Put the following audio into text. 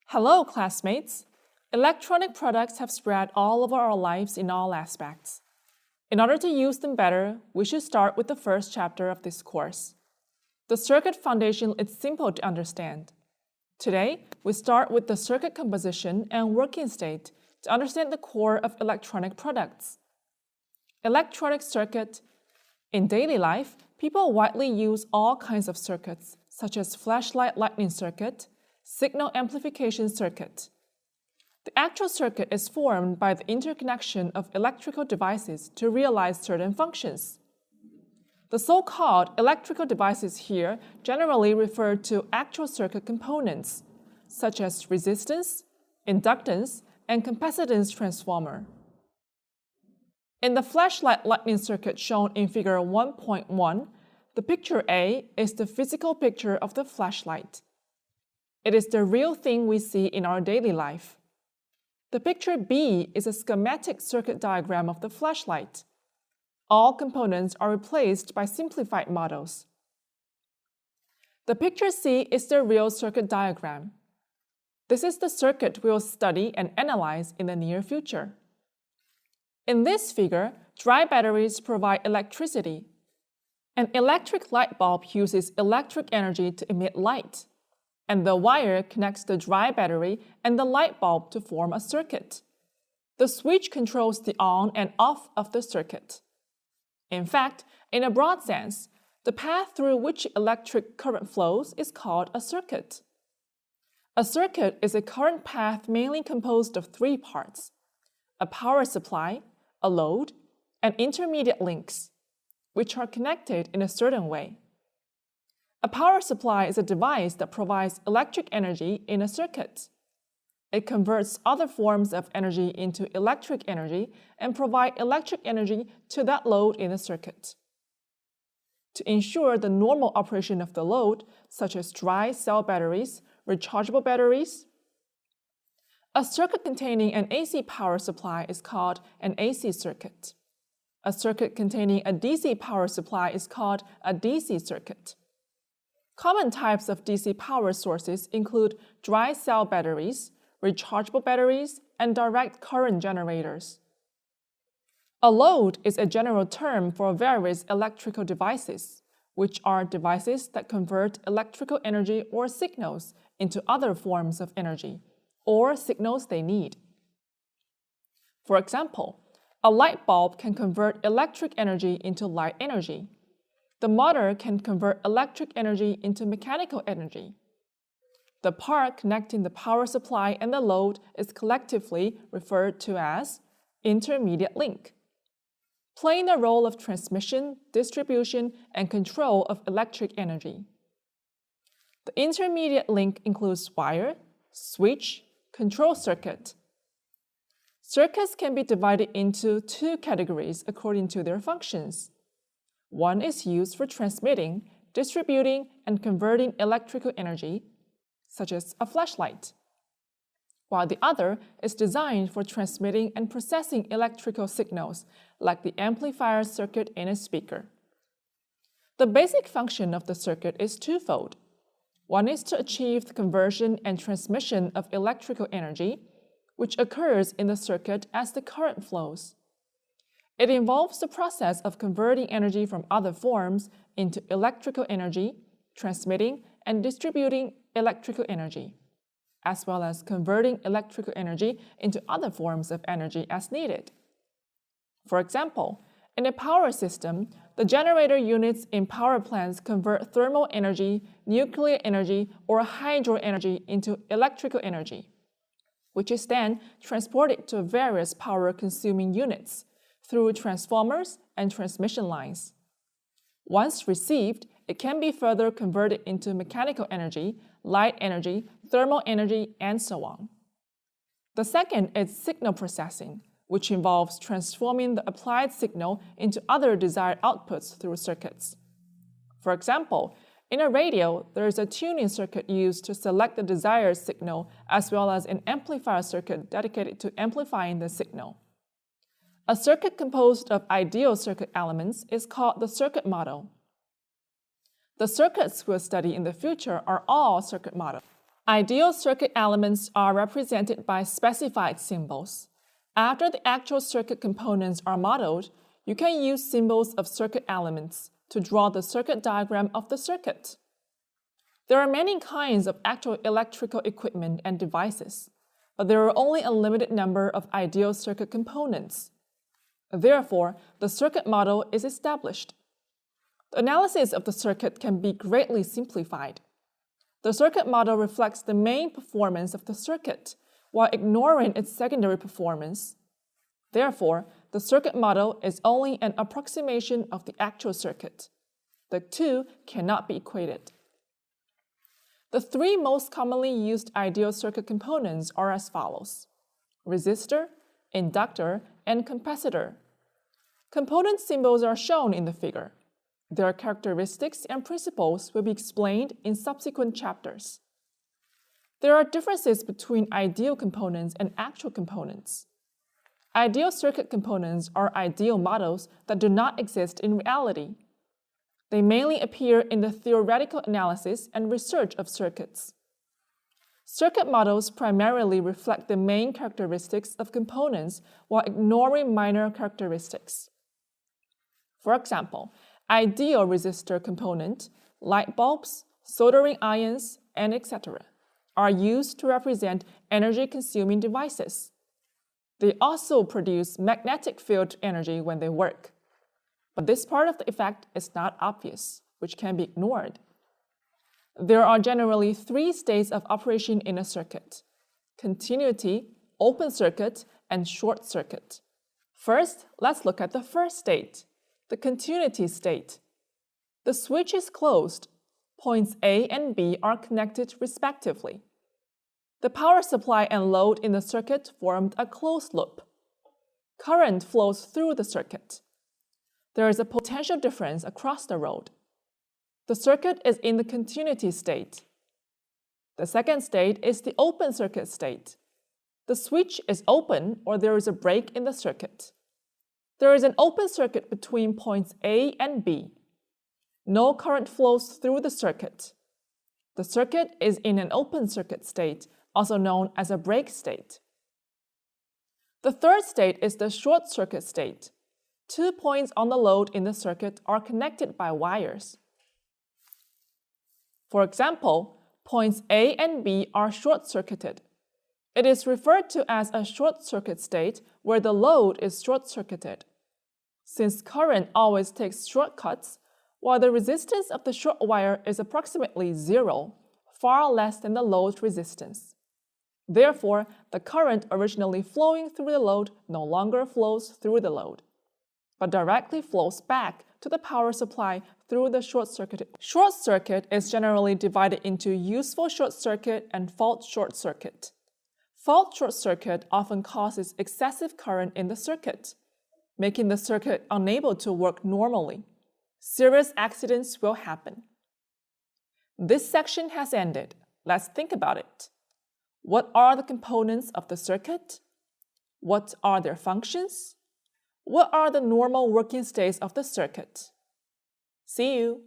Hello, classmates! Electronic products have spread all over our lives in all aspects. In order to use them better, we should start with the first chapter of this course. The circuit foundation is simple to understand. Today, we start with the circuit composition and working state to understand the core of electronic products. Electronic circuit. In daily life, people widely use all kinds of circuits, such as flashlight lightning circuit, signal amplification circuit. The actual circuit is formed by the interconnection of electrical devices to realize certain functions. The so-called electrical devices here generally refer to actual circuit components, such as resistance, inductance, and capacitance transformer. In the flashlight lightning circuit shown in figure 1.1, the picture A is the physical picture of the flashlight. It is the real thing we see in our daily life. The picture B is a schematic circuit diagram of the flashlight. All components are replaced by simplified models. The picture C is the real circuit diagram. This is the circuit we will study and analyze in the near future. In this figure, dry batteries provide electricity. An electric light bulb uses electric energy to emit light, and the wire connects the dry battery and the light bulb to form a circuit. The switch controls the on and off of the circuit. In fact, in a broad sense, the path through which electric current flows is called a circuit. A circuit is a current path mainly composed of three parts: a power supply, a load, and intermediate links, which are connected in a certain way. A power supply is a device that provides electric energy in a circuit. It converts other forms of energy into electric energy and provides electric energy to that load in the circuit. To ensure the normal operation of the load, such as dry cell batteries, rechargeable batteries, a circuit containing an AC power supply is called an AC circuit. A circuit containing a DC power supply is called a DC circuit. Common types of DC power sources include dry cell batteries, rechargeable batteries, and direct current generators. A load is a general term for various electrical devices, which are devices that convert electrical energy or signals into other forms of energy, or signals they need. For example, a light bulb can convert electric energy into light energy. The motor can convert electric energy into mechanical energy. The part connecting the power supply and the load is collectively referred to as intermediate link, playing the role of transmission, distribution, and control of electric energy. The intermediate link includes wire, switch, control circuit. Circuits can be divided into two categories according to their functions. One is used for transmitting, distributing, and converting electrical energy, such as a flashlight, while the other is designed for transmitting and processing electrical signals, like the amplifier circuit in a speaker. The basic function of the circuit is twofold. One is to achieve the conversion and transmission of electrical energy, which occurs in the circuit as the current flows. It involves the process of converting energy from other forms into electrical energy, transmitting and distributing electrical energy, as well as converting electrical energy into other forms of energy as needed. For example, in a power system, the generator units in power plants convert thermal energy, nuclear energy, or hydro energy into electrical energy, which is then transported to various power-consuming units through transformers and transmission lines. Once received, it can be further converted into mechanical energy, light energy, thermal energy, and so on. The second is signal processing, which involves transforming the applied signal into other desired outputs through circuits. For example, In a radio, there is a tuning circuit used to select the desired signal, as well as an amplifier circuit dedicated to amplifying the signal. A circuit composed of ideal circuit elements is called the circuit model. The circuits we'll study in the future are all circuit models. Ideal circuit elements are represented by specified symbols. After the actual circuit components are modeled, you can use symbols of circuit elements to draw the circuit diagram of the circuit. There are many kinds of actual electrical equipment and devices, but there are only a limited number of ideal circuit components. Therefore, the circuit model is established. The analysis of the circuit can be greatly simplified. The circuit model reflects the main performance of the circuit, while ignoring its secondary performance. Therefore, the circuit model is only an approximation of the actual circuit. The two cannot be equated. The three most commonly used ideal circuit components are as follows: resistor, inductor, and capacitor. Component symbols are shown in the figure. Their characteristics and principles will be explained in subsequent chapters. There are differences between ideal components and actual components. Ideal circuit components are ideal models that do not exist in reality. They mainly appear in the theoretical analysis and research of circuits. Circuit models primarily reflect the main characteristics of components while ignoring minor characteristics. For example, ideal resistor component, light bulbs, soldering irons, and etc. are used to represent energy-consuming devices. They also produce magnetic field energy when they work. But this part of the effect is not obvious, which can be ignored. There are generally three states of operation in a circuit: continuity, open circuit, and short circuit. First, let's look at the first state, the continuity state. The switch is closed. Points A and B are connected respectively. The power supply and load in the circuit formed a closed loop. Current flows through the circuit. There is a potential difference across the road. The circuit is in the continuity state. The second state is the open circuit state. The switch is open or there is a break in the circuit. There is an open circuit between points A and B. No current flows through the circuit. The circuit is in an open circuit state, also known as a break state. The third state is the short circuit state. 2 points on the load in the circuit are connected by wires. For example, points A and B are short-circuited. It is referred to as a short circuit state where the load is short-circuited. Since current always takes shortcuts, while the resistance of the short wire is approximately 0, far less than the load resistance. Therefore, the current originally flowing through the load no longer flows through the load, but directly flows back to the power supply through the short circuit. Short circuit is generally divided into useful short circuit and fault short circuit. Fault short circuit often causes excessive current in the circuit, making the circuit unable to work normally. Serious accidents will happen. This section has ended. Let's think about it. What are the components of the circuit? What are their functions? What are the normal working states of the circuit? See you!